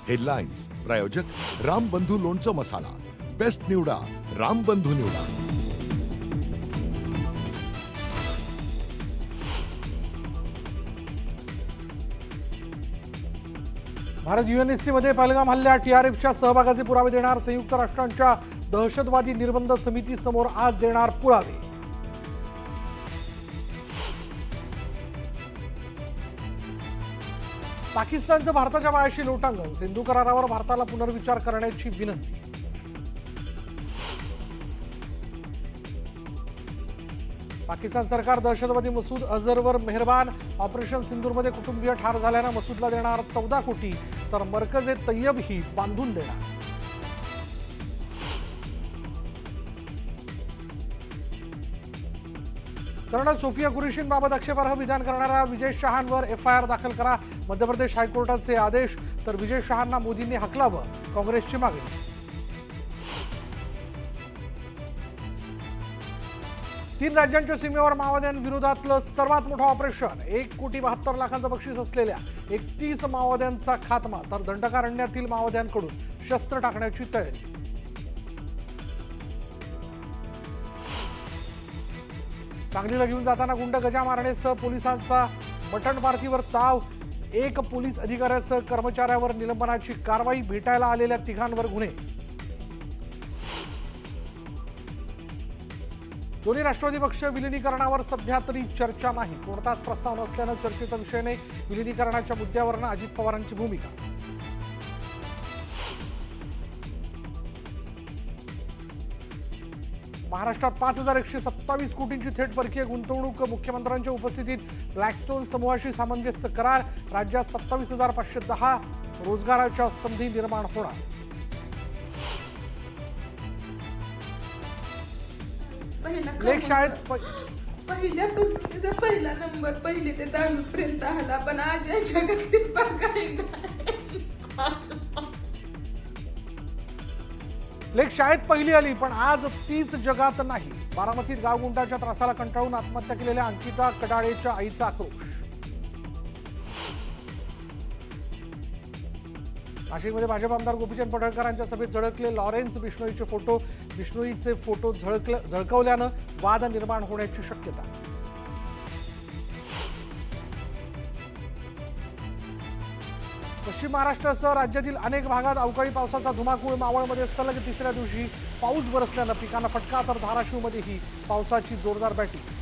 Headlines प्रायोजक रामबंधू लोणचं मसाला, best निवडा रामबंधू निवडा। भारत UNSC मध्ये पहलगाम हल्ल्यात TRFच्या सहभागाचे पुरावे देणार। संयुक्त राष्ट्रांच्या दहशतवादी निर्बंध समिती समोर आज देणार पुरावे। पाकिस्तानचं भारताच्या पायाशी लोटांगण, सिंधू करारावर भारताला पुनर्विचार करण्याची विनंती। पाकिस्तान सरकार दहशतवादी मसूद अझहरवर मेहरबान। ऑपरेशन सिंदूरमध्ये कुटुंबीय ठार झाल्यानं मसूदला देणार 14 कोटी, तर मरकज ए तय्यब ही बांधून देणार। कर्नल सोफिया कुरेशींबाबत आक्षेपार्ह विधान करणाऱ्या विजय शहांवर FIR दाखल करा। मध्य प्रदेश हायकोर्टाचे आदेश, तर विजय शहांना मोदींनी हकलावं, काँग्रेसची मागणी। तीन राज्यांच्या सीमेवर माओवाद्यांविरोधातलं सर्वात मोठं ऑपरेशन। 1,72,00,000 बक्षीस असलेल्या 31 माओवाद्यांचा खात्मा, तर दंडकारण्यातील माओवाद्यांकडून शस्त्र टाकण्याची तयारी। सांगलीला घेऊन जाताना गुंड गजा मारण्यासह पोलिसांचा मटण पार्टीवर ताव। एक पोलीस अधिकाऱ्यासह कर्मचाऱ्यावर निलंबनाची कारवाई। भेटायला आलेल्या तिघांवर गुन्हे। दोन्ही राष्ट्रवादी पक्ष विलिनीकरणावर सध्या तरी चर्चा नाही। कोणताच प्रस्ताव नसल्यानं चर्चेचा विषय नाही। विलिनीकरणाच्या मुद्द्यावरनं अजित पवारांची भूमिका। महाराष्ट्रात 5,127 कोटींची थेट परकीय गुंतवणूक। मुख्यमंत्र्यांच्या उपस्थितीत ब्लॅकस्टोन समूहाशी सामंजस्य करार। राज्यात 27,510 रोजगाराच्या संधी निर्माण होणार। लेक शाळेत पहिल्यापासून पहिला नंबर पहिली ते 10वी पर्यंत आला, पण आज या जगात काही नाही। लेक शाळेत पहिली आली, पण आज तीच जगात नाही। बारामतीत गावगुंडाच्या त्रासाला कंटाळून आत्महत्या केलेल्या अंकिता कडाळेच्या आईचा आक्रोश। नाशिकमध्ये भाजप आमदार गोपीचंद पडळकरांच्या सभेत झळकले लॉरेन्स बिश्नोईचे फोटो। बिश्नोईचे फोटो झळकवल्यानं वाद निर्माण होण्याची शक्यता। पश्चिम महाराष्ट्रासह राज्यातील अनेक भागात अवकाळी पावसाचा धुमाकूळ। मावळमध्ये सलग तिसऱ्या दिवशी पाऊस बरसल्यानं पिकांना फटका, तर धाराशिवमध्येही पावसाची जोरदार बॅटिंग।